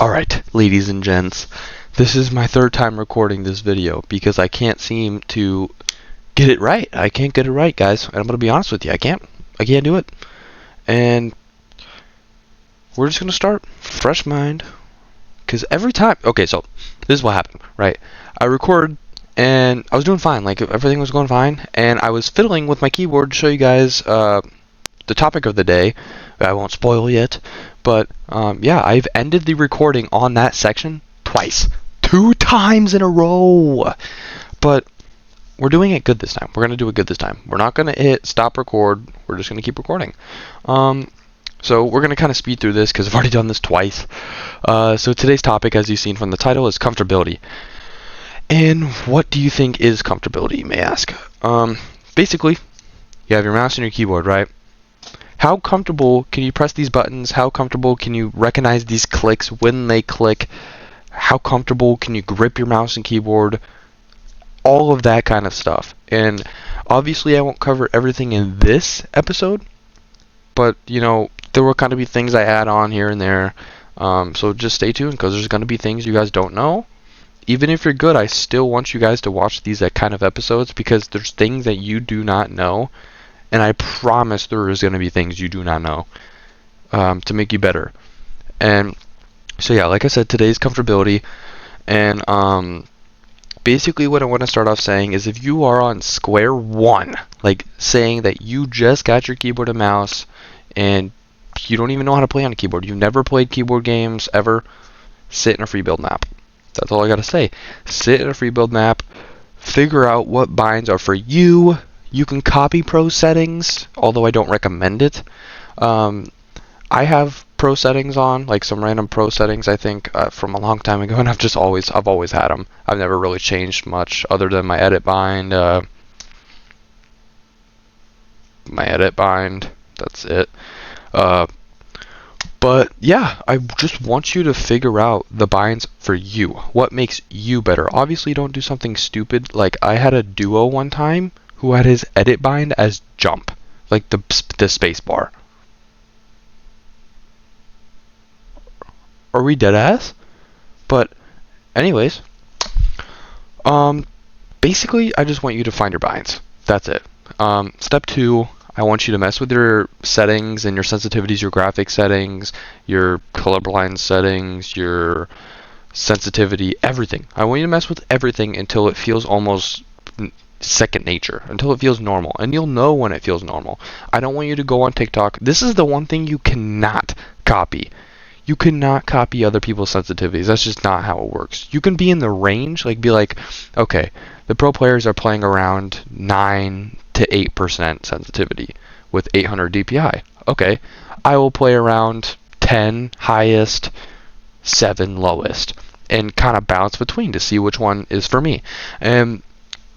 Alright, ladies and gents, this is my third time recording this video because I can't seem to get it right. I can't get it right, guys, and I'm going to be honest with you, I can't do it. And we're just going to start fresh mind, because every time, okay, so this is what happened, right? I recorded and I was doing fine, like everything was going fine, and I was fiddling with my keyboard to show you guys the topic of the day. I won't spoil yet, but yeah, I've ended the recording on that section twice. 2 times in a row. But we're doing it good this time. We're going to do it good this time. We're not going to hit stop record. We're just going to keep recording. So we're going to kind of speed through this because I've already done this twice. So today's topic, as you've seen from the title, is comfortability. And what do you think is comfortability, you may ask? Basically, you have your mouse and your keyboard, right? How comfortable can you press these buttons? How comfortable can you recognize these clicks when they click? How comfortable can you grip your mouse and keyboard? All of that kind of stuff. And obviously I won't cover everything in this episode, but you know, there will kind of be things I add on here and there. So just stay tuned, because there's going to be things you guys don't know. Even if you're good, I still want you guys to watch these kind of episodes, because there's things that you do not know. And I promise there is going to be things you do not know to make you better. And so yeah, like I said, today's comfortability. And basically what I want to start off saying is, if you are on square one, like saying that you just got your keyboard and mouse and you don't even know how to play on a keyboard, you've never played keyboard games ever, sit in a free build map. That's all I got to say. Sit in a free build map, figure out what binds are for you. You can copy pro settings, although I don't recommend it. I have pro settings on, like some random pro settings, I think, from a long time ago, and I've always had them. I've never really changed much other than my edit bind. That's it. But yeah, I just want you to figure out the binds for you. What makes you better? Obviously, don't do something stupid. Like, I had a duo one time who had his edit bind as jump, like the space bar. Are we dead ass? But anyways, basically I just want you to find your binds. That's it. Step 2, I want you to mess with your settings and your sensitivities, your graphic settings, your colorblind settings, your sensitivity, everything. I want you to mess with everything until it feels almost second nature, until it feels normal, and you'll know when it feels normal. I don't want you to go on TikTok. This is the one thing you cannot copy. You cannot copy other people's sensitivities. That's just not how it works. You can be in the range, like be like, okay, the pro players are playing around 9 to 8% sensitivity with 800 DPI. Okay, I will play around 10 highest, 7 lowest, and kind of bounce between to see which one is for me. And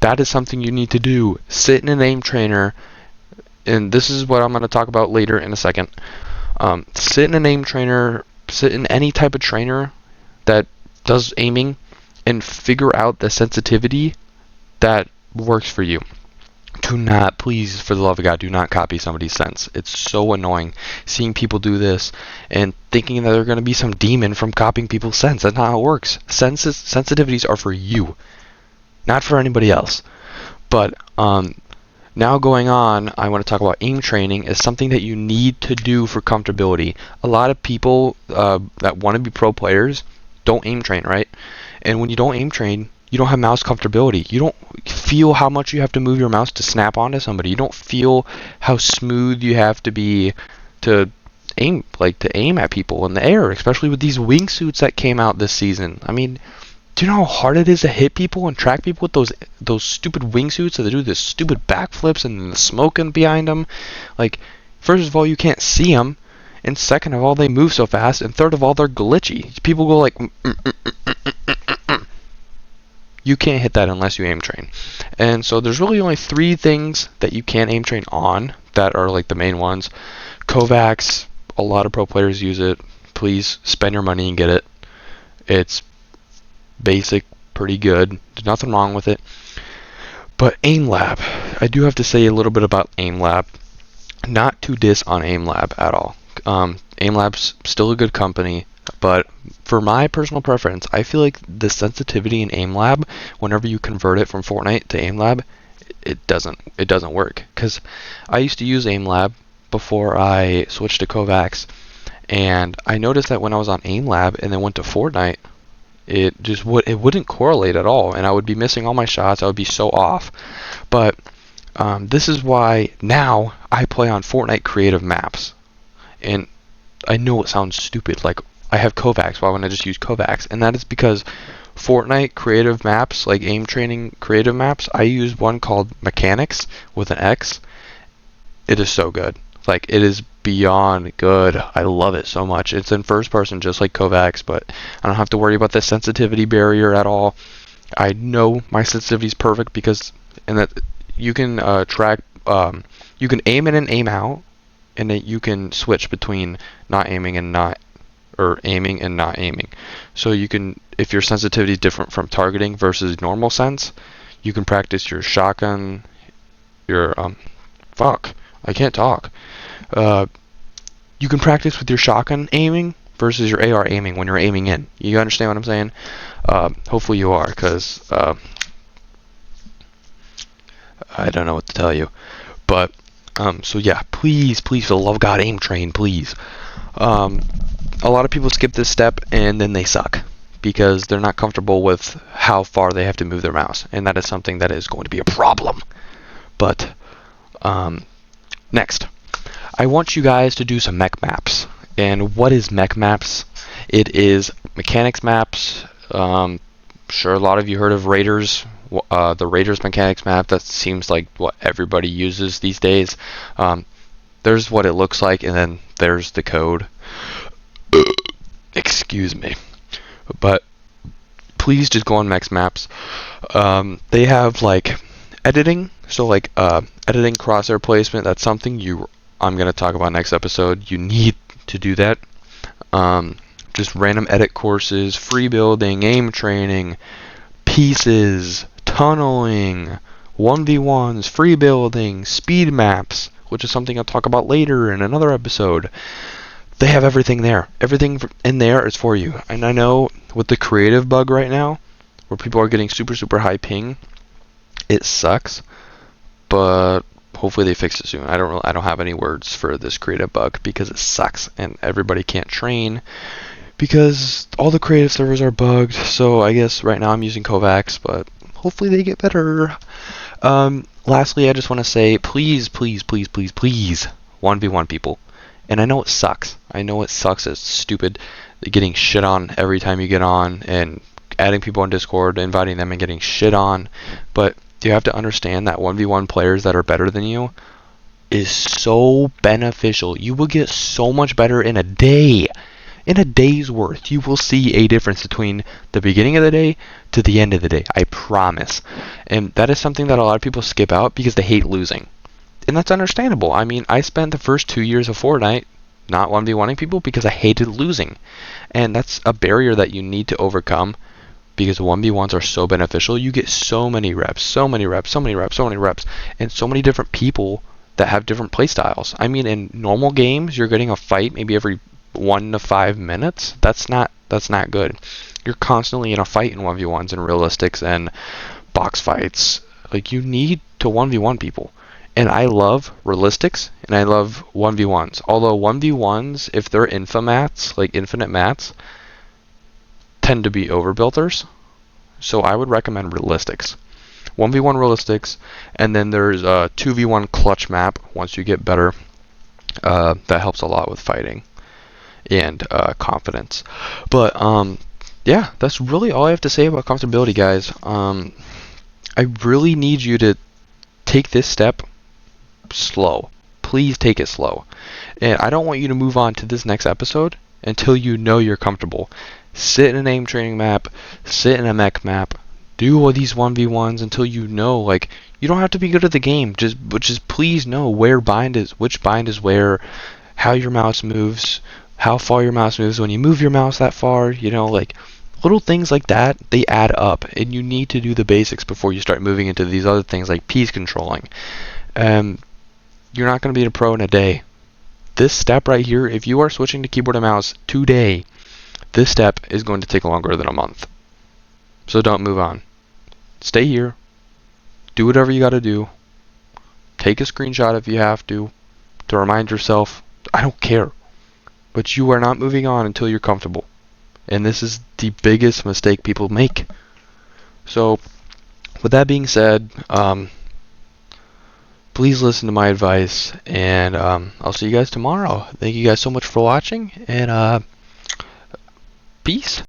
that is something you need to do. Sit in an aim trainer, and this is what I'm going to talk about later in a second. Sit in an aim trainer, sit in any type of trainer that does aiming, and figure out the sensitivity that works for you. Do not, please, for the love of God, do not copy somebody's sense. It's so annoying seeing people do this and thinking that they're going to be some demon from copying people's sense. That's not how it works. Sensitivities are for you, not for anybody else. But now going on, I want to talk about aim training as something that you need to do for comfortability. A lot of people that want to be pro players don't aim train, right? And when you don't aim train, you don't have mouse comfortability. You don't feel how much you have to move your mouse to snap onto somebody. You don't feel how smooth you have to be to aim at people in the air, especially with these wingsuits that came out this season. I mean, do you know how hard it is to hit people and track people with those stupid wingsuits that do this stupid backflips and the smoking behind them? Like, first of all, you can't see them, and second of all, they move so fast, and third of all, they're glitchy. People go like, You can't hit that unless you aim train. And so there's really only 3 things that you can aim train on that are like the main ones. Kovacs, a lot of pro players use it. Please spend your money and get it. It's basic, pretty good. There's nothing wrong with it. But AimLab, I do have to say a little bit about AimLab. Not to diss on AimLab at all. AimLab's still a good company. But for my personal preference, I feel like the sensitivity in AimLab, whenever you convert it from Fortnite to AimLab, it doesn't work. Because I used to use AimLab before I switched to Kovacs, and I noticed that when I was on AimLab and then went to Fortnite, it wouldn't correlate at all, and I would be missing all my shots. I would be so off. But this is why now I play on Fortnite creative maps, and I know it sounds stupid. Like, I have Kovacs. Why wouldn't I just use Kovacs? And that is because Fortnite creative maps, like aim training creative maps, I use one called Mechanics with an X. It is so good. Like, it is beyond good. I love it so much. It's in first person just like Kovacs, but I don't have to worry about the sensitivity barrier at all. I know my sensitivity is perfect because, and that you can track, you can aim in and aim out, and then you can switch between not aiming and not, or aiming and not aiming. So you can, if your sensitivity is different from targeting versus normal sense, you can practice your shotgun, your I can't talk. You can practice with your shotgun aiming versus your AR aiming when you're aiming in. You understand what I'm saying? Hopefully you are, because I don't know what to tell you. But so yeah, please, for the love of God, aim train, please. A lot of people skip this step and then they suck because they're not comfortable with how far they have to move their mouse, and that is something that is going to be a problem. But next, I want you guys to do some mech maps. And what is mech maps? It is mechanics maps. Sure, a lot of you heard of Raiders. The Raiders mechanics map, that seems like what everybody uses these days. There's what it looks like, and then there's the code. Excuse me. But please just go on mech maps. They have like editing, so like editing, crosshair placement. That's something I'm going to talk about next episode. You need to do that. Just random edit courses, free building, aim training, pieces, tunneling, 1v1s, free building, speed maps, which is something I'll talk about later in another episode. They have everything there. Everything in there is for you. And I know with the creative bug right now, where people are getting super, super high ping, it sucks, but hopefully they fix it soon. I don't have any words for this creative bug because it sucks and everybody can't train because all the creative servers are bugged. So I guess right now I'm using Kovacs, but hopefully they get better. Lastly, I just want to say, please, 1v1 people. And I know it sucks. It's stupid getting shit on every time you get on, and adding people on Discord, inviting them and getting shit on. But you have to understand that 1v1 players that are better than you is so beneficial. You will get so much better in a day. In a day's worth, you will see a difference between the beginning of the day to the end of the day. I promise. And that is something that a lot of people skip out because they hate losing. And that's understandable. I mean, I spent the first 2 years of Fortnite not 1v1ing people because I hated losing. And that's a barrier that you need to overcome because 1v1s are so beneficial. You get so many reps, and so many different people that have different play styles. I mean, in normal games, you're getting a fight maybe every 1 to 5 minutes. That's not good. You're constantly in a fight in 1v1s and realistics and box fights. Like, you need to 1v1 people. And I love realistics and I love 1v1s. Although 1v1s, if they're infamats, like infinite mats, tend to be overbuilders. So I would recommend realistics. 1v1 realistics, and then there's a 2v1 clutch map once you get better. That helps a lot with fighting and confidence. But yeah, that's really all I have to say about comfortability, guys. I really need you to take this step slow. Please take it slow. And I don't want you to move on to this next episode until you know you're comfortable. Sit in an aim training map, sit in a mech map, do all these 1v1s until you know, like, you don't have to be good at the game, just please know which bind is where, how your mouse moves, how far your mouse moves when you move your mouse that far, like little things like that, they add up, and you need to do the basics before you start moving into these other things like piece controlling. You're not going to be a pro in a day. This step right here, if you are switching to keyboard and mouse today, this step is going to take longer than a month. So don't move on. Stay here. Do whatever you got to do. Take a screenshot if you have to remind yourself. I don't care. But you are not moving on until you're comfortable. And this is the biggest mistake people make. So, with that being said, please listen to my advice, and I'll see you guys tomorrow. Thank you guys so much for watching, and peace.